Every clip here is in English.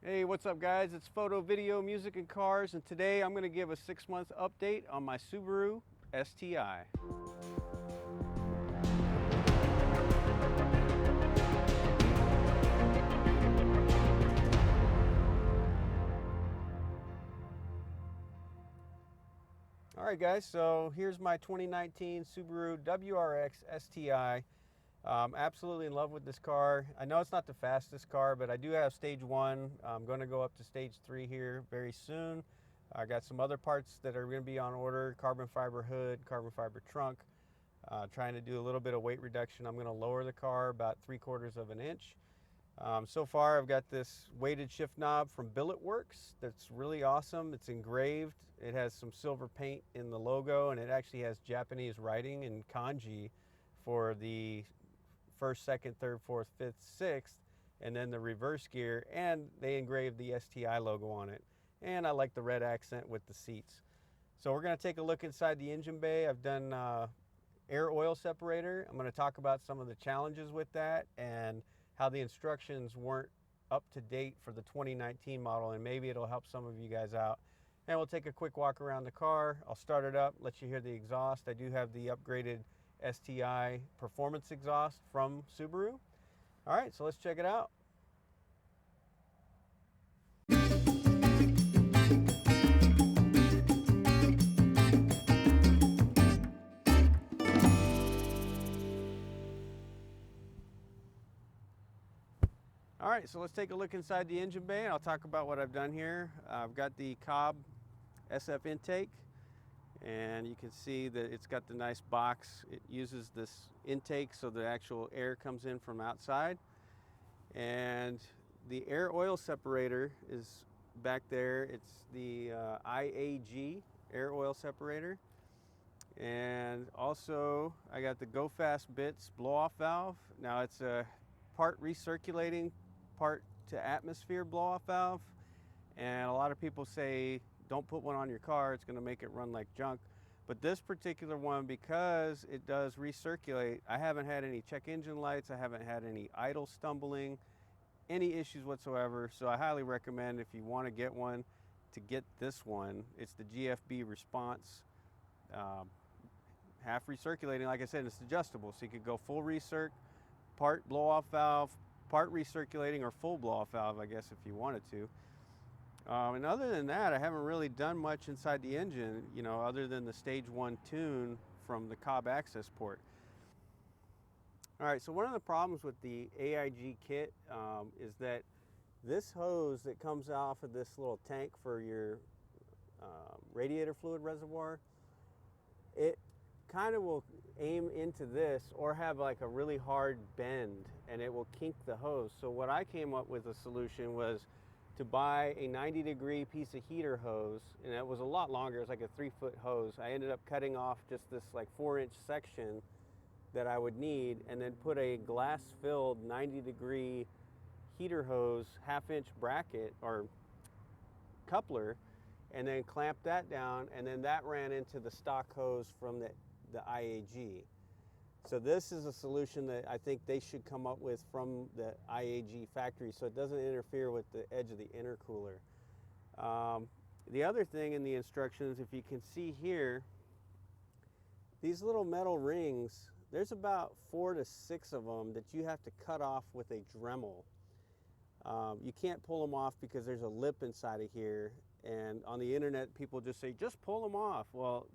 Hey, what's up guys? It's Photo, Video, Music, and Cars, and today I'm going to give a 6-month update on my Subaru STI. Alright guys, so here's my 2019 Subaru WRX STI. Absolutely in love with this car. I know it's not the fastest car, but I do have stage 1. I'm going to go up to stage 3 here very soon. I got some other parts that are going to be on order: carbon fiber hood, carbon fiber trunk. Trying to do a little bit of weight reduction. I'm going to lower the car about 3/4 of an inch. So far I've got this weighted shift knob from Billet Works that's really awesome. It's engraved. It has some silver paint in the logo, and it actually has Japanese writing in kanji for the first, second, third, fourth, fifth, sixth, and then the reverse gear, and they engraved the STI logo on it. And I like the red accent with the seats. So we're going to take a look inside the engine bay. I've done air oil separator. I'm going to talk about some of the challenges with that and how the instructions weren't up to date for the 2019 model, and maybe it'll help some of you guys out. And we'll take a quick walk around the car. I'll start it up, let you hear the exhaust. I do have the upgraded STI performance exhaust from Subaru. All right, so let's check it out. All right, so let's take a look inside the engine bay, and I'll talk about what I've done here. I've got the Cobb SF intake, and you can see that it's got the nice box. It uses this intake so the actual air comes in from outside. And the air oil separator is back there. It's the IAG air oil separator. And also I got the Go Fast Bits blow-off valve. Now it's a part recirculating, part to atmosphere blow-off valve. And a lot of people say don't put one on your car, it's going to make it run like junk. But this particular one, because it does recirculate, I haven't had any check engine lights, I haven't had any idle stumbling, any issues whatsoever. So I highly recommend, if you want to get one, to get this one. It's the GFB Response, half recirculating. Like I said, it's adjustable, so you could go full recirc, part blow-off valve, part recirculating, or full blow-off valve, I guess, if you wanted to. And other than that, I haven't really done much inside the engine, you know, other than the stage 1 tune from the Cobb access port. All right, so one of the problems with the AIG kit is that this hose that comes off of this little tank for your radiator fluid reservoir, it kind of will aim into this or have like a really hard bend, and it will kink the hose. So what I came up with a solution was to buy a 90-degree piece of heater hose, and it was a lot longer. It was like a 3-foot hose. I ended up cutting off just this like 4-inch section that I would need, and then put a glass-filled 90-degree heater hose, 1/2-inch bracket or coupler, and then clamp that down, and then that ran into the stock hose from the IAG. So this is a solution that I think they should come up with from the IAG factory, so it doesn't interfere with the edge of the intercooler. The other thing in the instructions, if you can see here, these little metal rings, there's about 4 to 6 of them that you have to cut off with a Dremel. You can't pull them off because there's a lip inside of here, and on the internet people just say, just pull them off. Well,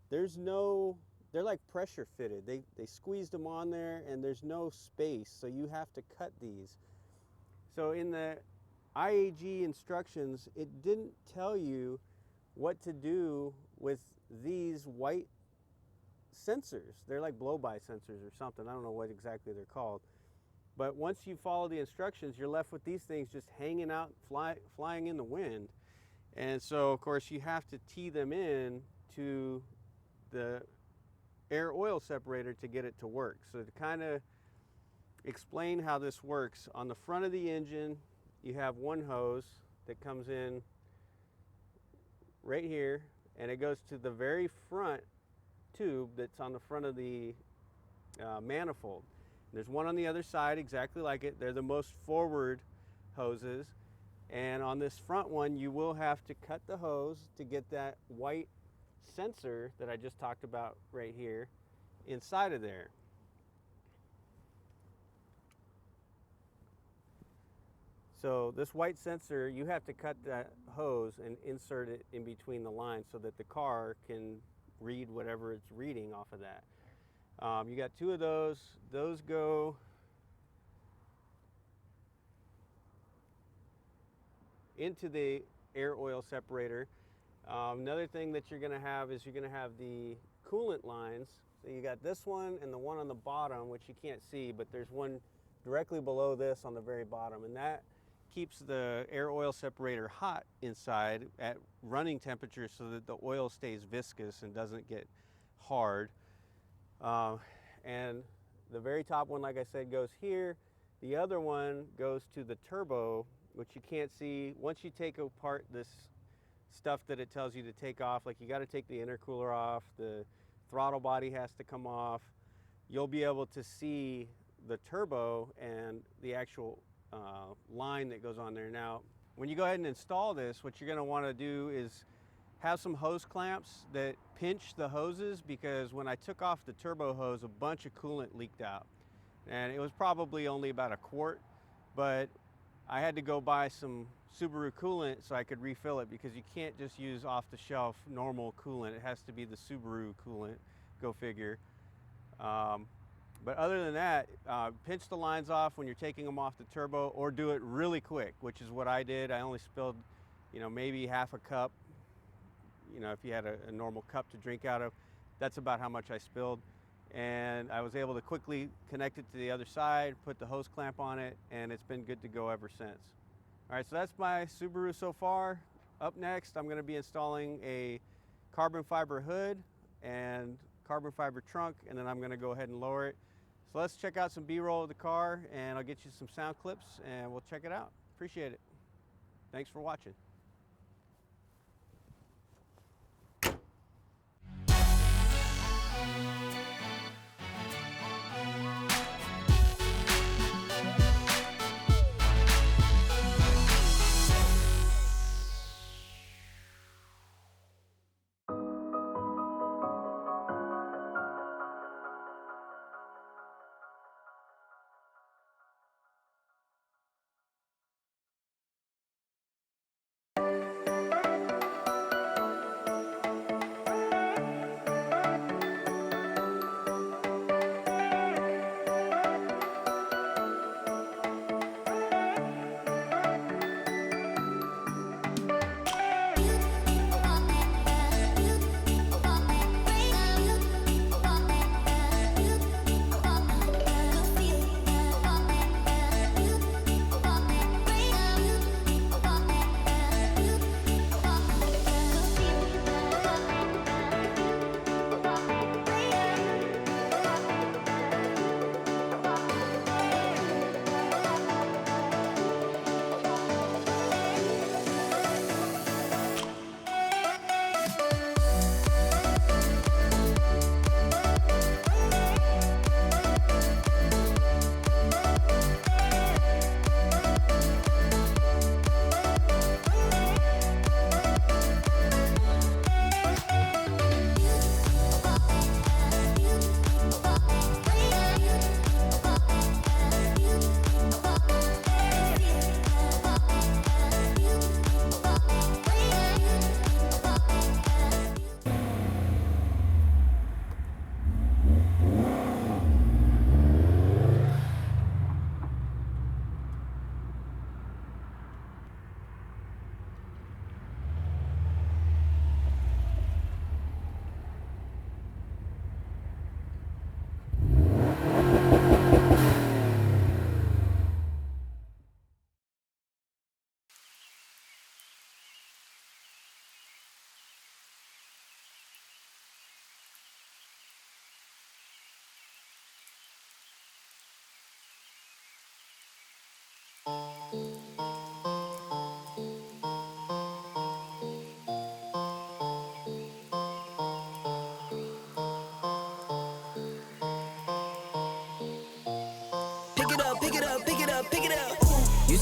there's no, they're like pressure fitted. They squeezed them on there, and there's no space, so you have to cut these. So in the IAG instructions, it didn't tell you what to do with these white sensors. They're like blow-by sensors or something. I don't know what exactly they're called. But once you follow the instructions, you're left with these things just hanging out, flying in the wind. And so, of course, you have to tee them in to the air oil separator to get it to work. So to kind of explain how this works, on the front of the engine, you have one hose that comes in right here, and it goes to the very front tube that's on the front of the manifold. There's one on the other side exactly like it. They're the most forward hoses. And on this front one, you will have to cut the hose to get that white sensor that I just talked about right here inside of there. So this white sensor, you have to cut that hose and insert it in between the lines so that the car can read whatever it's reading off of that. You got two of those. Those go into the air oil separator. Another thing that you're going to have is you're going to have the coolant lines. So you got this one and the one on the bottom, which you can't see, but there's one directly below this on the very bottom, and that keeps the air oil separator hot inside at running temperature so that the oil stays viscous and doesn't get hard. And the very top one, like I said, goes here. The other one goes to the turbo, which you can't see. Once you take apart this stuff that it tells you to take off, like you got to take the intercooler off, the throttle body has to come off, you'll be able to see the turbo and the actual line that goes on there. Now, when you go ahead and install this, what you're going to want to do is have some hose clamps that pinch the hoses, because when I took off the turbo hose, a bunch of coolant leaked out. And it was probably only about a quart, but I had to go buy some Subaru coolant so I could refill it, because you can't just use off-the-shelf normal coolant. It has to be the Subaru coolant, go figure. But other than that, pinch the lines off when you're taking them off the turbo, or do it really quick, which is what I did. I only spilled, maybe half a cup. If you had a normal cup to drink out of, that's about how much I spilled. And I was able to quickly connect it to the other side, put the hose clamp on it, and it's been good to go ever since. All right, so that's my Subaru so far. Up next, I'm going to be installing a carbon fiber hood and carbon fiber trunk, and then I'm going to go ahead and lower it. So let's check out some B-roll of the car, and I'll get you some sound clips, and we'll check it out. Appreciate it. Thanks for watching.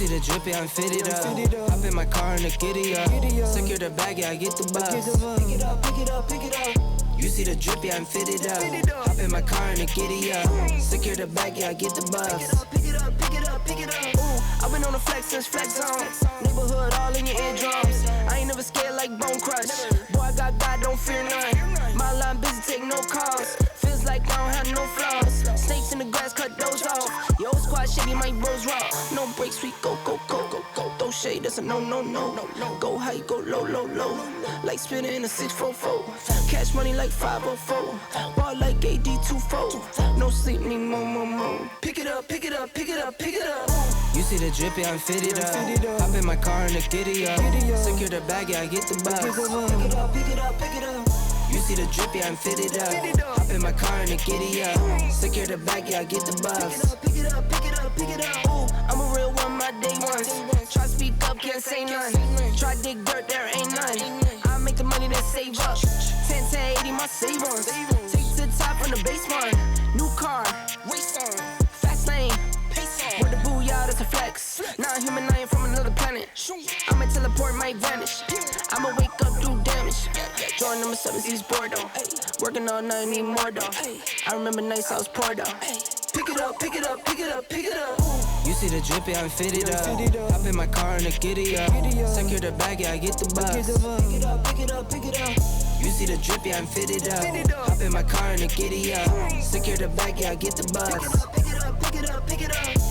see the drip, yeah, I'm fitted up. Hop in my car and the giddy up. Secure the bag, yeah, I get the bus. Pick it up, pick it up, pick it up. You see the drip, yeah, I'm fitted up. Hop in my car and the giddy up. Secure the bag, yeah, I get the bus. Pick it up, pick it up, pick it up. Ooh, I've been on the flex since flex zone. Neighborhood all in your eardrums. I ain't never scared like Bone Crush. Boy, I got God, don't fear none. My line busy, take no calls. Feels like I don't have no flaws. Snakes in the grass, cut those off. Your old squad shady, my bros raw. No breaks, we go, go, go, go, go. Throw shade, that's a no, no, no. Go high, go low, low, low. Like spinning in a 644. Cash money like 504. Ball like AD24. No sleep, need more, more, more. Pick it up, pick it up, pick it up, pick it up. You see the drip, yeah, I'm fitted up. Hop in my car and the giddy up. Secure the bag, yeah, I get the bus. Pick it up, pick it up, pick it up. You see the drip, yeah, I'm fitted up. Hop in my car and the giddy up. Secure the bag, yeah, I get the bus. Pick it up, pick it up, pick it up. Ooh, I'm a real one, my day ones. Try speak up, can't say none. Try dig dirt, there ain't none. I make the money that save up. 10 to 80, my savings. Take to the top from the basement. New car, race on. Fast lane, pace on. With the booyah, that's a flex. Not human, I ain't from another planet. I'ma teleport, might vanish. I'ma wake up, do damage. Join number 7, East Bordeaux. Working all night, need more though. I remember nights I was poor though. Pick it up, pick it up, pick it up, pick it up. You see the drip, yeah, I'm fitted up. Hop in my car and the giddy up. Secure the bag, yeah, I get the bus. Pick it up, pick it up, pick it up. You see the drip, yeah, I'm fitted up. Hop in my car and the giddy up. Secure the bag, yeah, I get the bus. Pick it up, pick it up, pick it up, pick it up.